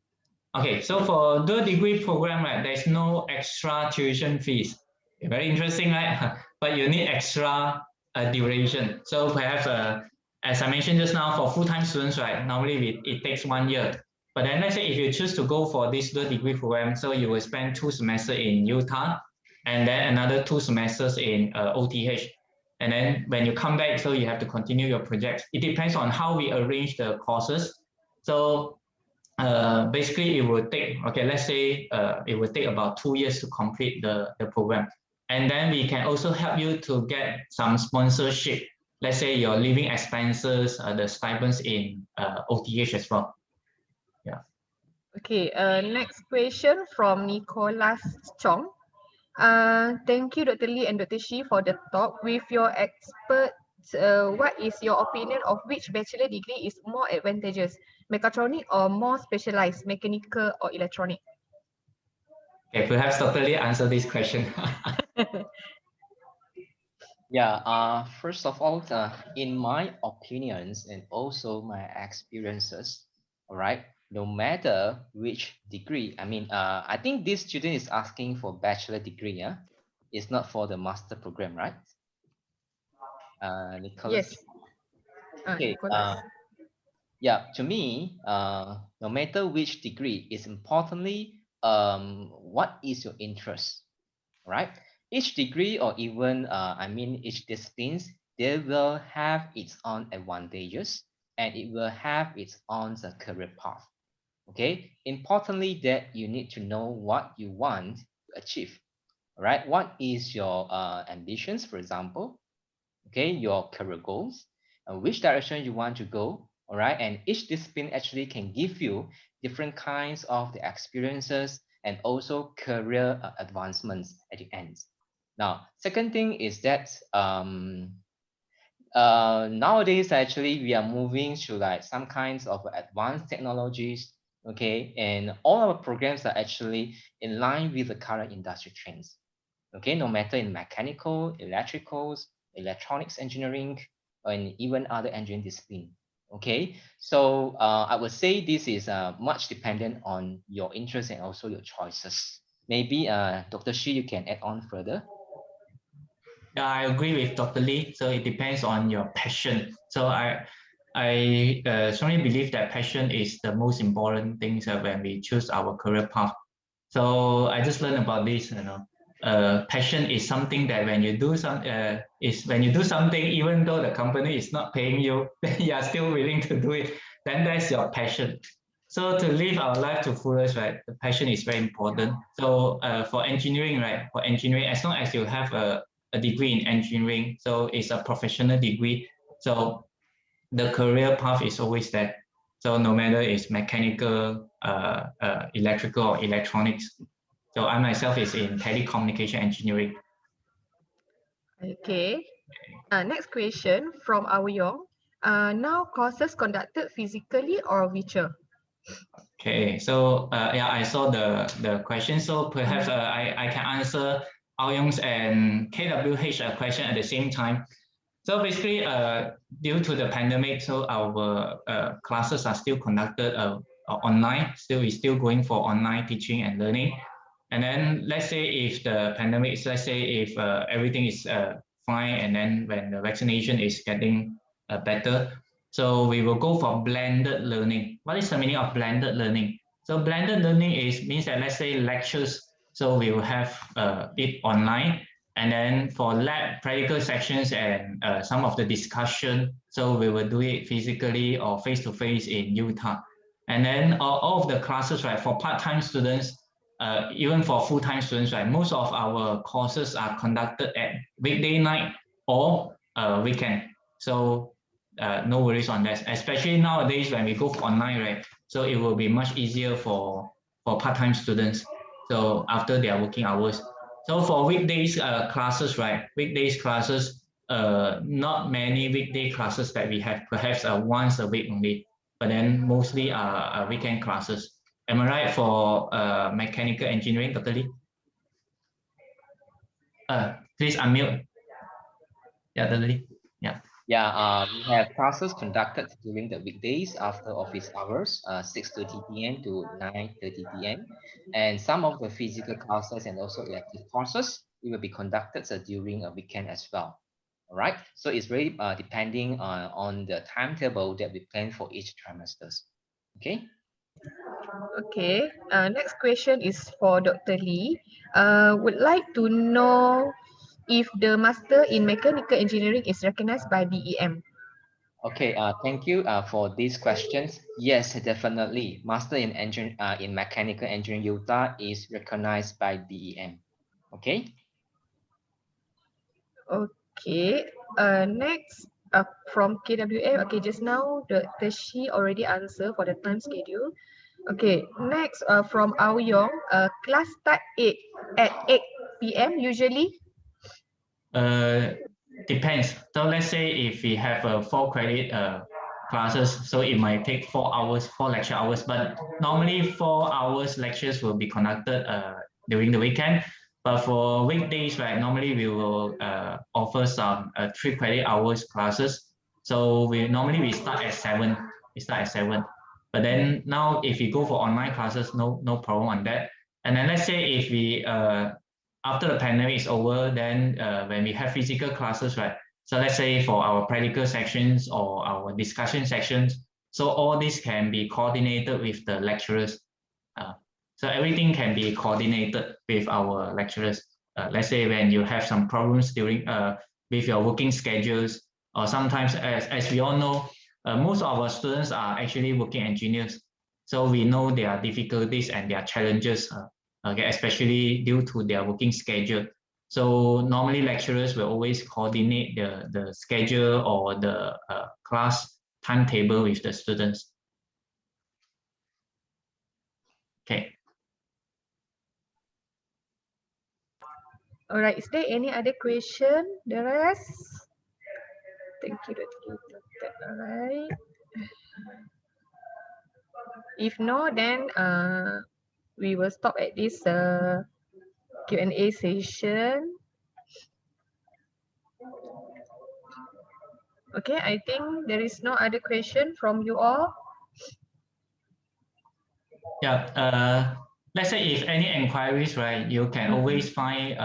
D: Okay, so for dual degree program, right, there's no extra tuition fees. Very interesting, right? But you need extra duration. So perhaps, as I mentioned just now, for full-time students, right, normally it takes 1 year. But then let's say if you choose to go for this dual degree program, so you will spend 2 semesters in UTAR and then another 2 semesters in OTH. And then when you come back, so you have to continue your projects. It depends on how we arrange the courses. So basically it will take, okay, let's say it will take about 2 years to complete the program. And then we can also help you to get some sponsorship. Let's say your living expenses, the stipends in OTH as well. Yeah.
B: Okay, next question from Nicholas Chong. Thank you, Dr. Lee and Dr. Shi, for the talk. With your experts, what is your opinion of which bachelor degree is more advantageous, mechatronic or more specialized, mechanical or electronic?
D: Okay, perhaps Dr. Lee answer this question.
C: Yeah, first of all, in my opinions and also my experiences, all right, no matter which degree. I mean, I think this student is asking for bachelor degree, yeah? It's not for the master program, right? Nicholas.
B: Yes.
C: Okay.
B: Nicholas.
C: Yeah, to me, no matter which degree, is importantly, what is your interest, right? Each degree or even, I mean, each disciplines, they will have its own advantages and it will have its own career path. Okay, importantly that you need to know what you want to achieve. All right, what is your ambitions, for example, okay, your career goals, which direction you want to go. All right, and each discipline actually can give you different kinds of the experiences and also career advancements at the end. Now, second thing is that nowadays actually we are moving to like some kinds of advanced technologies, okay, and all our programs are actually in line with the current industry trends, okay, no matter in mechanical, electricals, electronics engineering, and even other engineering discipline. Okay, so I would say this is much dependent on your interest and also your choices. Maybe Dr. Shi, you can add on further.
D: Yeah, I agree with Dr. Lee. So it depends on your passion. So I strongly believe that passion is the most important thing when we choose our career path. So I just learned about this. Passion is something that when you do something, even though the company is not paying you, then you are still willing to do it. Then that's your passion. So to live our life to fullest, right? The passion is very important. So for engineering, right? For engineering, as long as you have a degree in engineering, so it's a professional degree. So the career path is always there. So no matter it's mechanical, electrical, or electronics. So I myself is in telecommunication engineering.
B: Okay. Next question from our Yong. Now courses conducted physically or virtual?
D: Okay, so yeah, I saw the question. So perhaps I can answer Aoyong's and KWH question at the same time. So basically, due to the pandemic, so our classes are still conducted online. We're still going for online teaching and learning. And then let's say if the pandemic, let's say if everything is fine, and then when the vaccination is getting better, so we will go for blended learning. What is the meaning of blended learning? So blended learning means that, let's say, lectures, so we will have it online, and then for lab practical sections and some of the discussion, so we will do it physically or face-to-face in UTAR. And then all of the classes, right, for part-time students, even for full-time students, right, most of our courses are conducted at weekday night or weekend. So no worries on that, especially nowadays when we go for online, right? So it will be much easier for part-time students. So after their working hours. So for weekdays classes, right? Weekdays classes, not many weekday classes that we have, perhaps once a week only, but then mostly are weekend classes. Am I right for mechanical engineering, Dr. Lee? Please unmute. Yeah, Dr. Lee. Yeah.
C: Yeah, we have classes conducted during the weekdays after office hours, 6:30 p.m. to 9:30 p.m. And some of the physical classes and also elective courses, it will be conducted during a weekend as well. All right. So it's really depending on the timetable that we plan for each trimesters. Okay.
B: Okay. Next question is for Dr. Lee. Would like to know if the Master in Mechanical Engineering is recognized by BEM.
C: Okay, thank you for these questions. Yes, definitely. Master in in Mechanical Engineering UTAR is recognized by BEM. Okay.
B: Okay. Next from KWA. Okay, just now the she already answered for the time schedule. Okay, next from Aoyong. Class start at 8 p.m. usually.
D: Depends. So let's say if we have 4 credit classes, so it might take 4 hours, 4 lecture hours, but normally 4 hours lectures will be conducted during the weekend. But for weekdays, right, normally we will offer some 3 credit hours classes. So we start at 7. We start at 7. But then now if you go for online classes, no problem on that. And then let's say if we after the pandemic is over, then when we have physical classes, right? So let's say for our practical sections or our discussion sections, so all this can be coordinated with the lecturers. So everything can be coordinated with our lecturers. Let's say when you have some problems during with your working schedules, or sometimes as we all know, most of our students are actually working engineers. So we know their difficulties and their challenges, okay, especially due to their working schedule. So normally lecturers will always coordinate the schedule or the class timetable with the students. Okay.
B: All right, is there any other question? The rest? Thank you, Dr. All right. If no, then we will stop at this Q&A session. Okay, I think there is no other question from you all.
D: Yeah, let's say if any inquiries, right, you can always find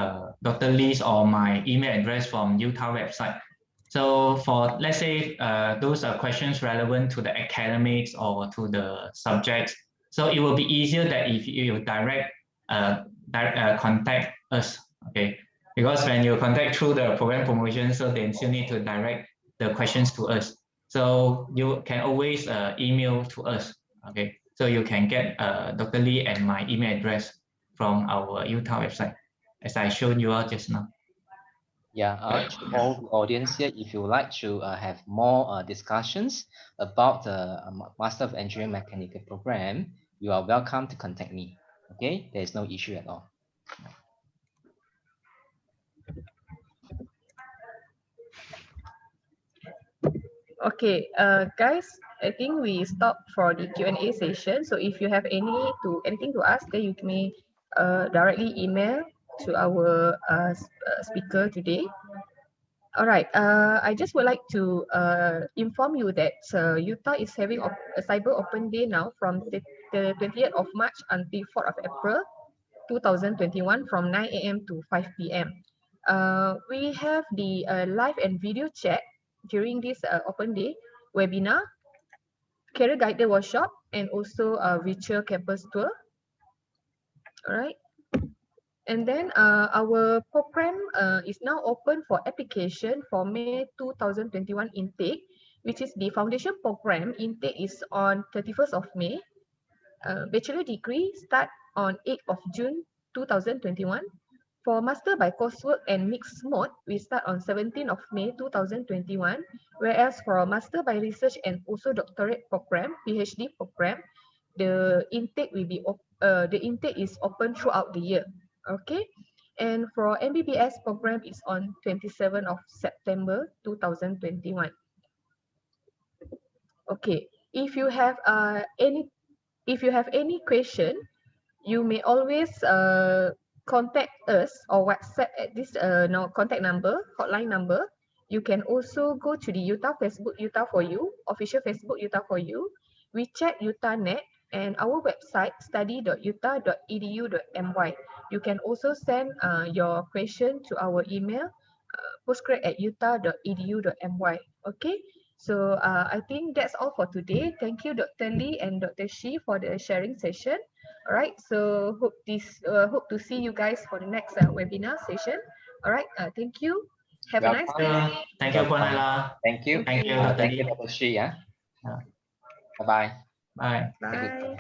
D: Dr. Lee's or my email address from UTAR website. So for, let's say, those are questions relevant to the academics or to the subjects. So it will be easier that if you direct contact us, okay? Because when you contact through the program promotion, so then you need to direct the questions to us. So you can always email to us, okay? So you can get Dr. Lee and my email address from our UTAR website, as I showed you all just now.
C: Yeah, to all the audience here, if you would like to have more discussions about the Master of Engineering Mechanical program, you are welcome to contact me. Okay, there is no issue at all.
B: Okay, guys, I think we stop for the Q&A session. So if you have anything to ask, then you may directly email to our speaker today. All right, I just would like to inform you that UTAR is having a Cyber Open Day now from the 20th of March until 4th of April 2021 from 9 a.m. to 5 p.m. We have the live and video chat during this open day webinar, career guided workshop, and also a virtual campus tour. All right. And then our program is now open for application for May 2021 intake, which is the foundation program. Intake is on 31st of May. Bachelor degree start on 8th of June 2021. For master by coursework and mixed mode, we start on 17th of May 2021. Whereas for master by research and also doctorate program, PhD program, the intake will be the intake is open throughout the year. Okay, and for MBBS program is on 27th of September 2021. Okay, if you have any question, you may always contact us or WhatsApp at this contact number, hotline number. You can also go to the UTAR Facebook, UTAR for you, official Facebook, UTAR for you, WeChat, UTARNet, and our website, study.utar.edu.my. You can also send your question to our email, postgrad@utar.edu.my. Okay, so I think that's all for today. Thank you, Dr. Lee and Dr. Shi, for the sharing session. All right, so hope to see you guys for the next webinar session. All right, thank you. Have a nice day.
D: Thank you, Puanela.
C: Thank you.
D: Thank you,
C: Thank you, Dr. Shi. Yeah. Bye-bye.
D: Bye.
B: Bye.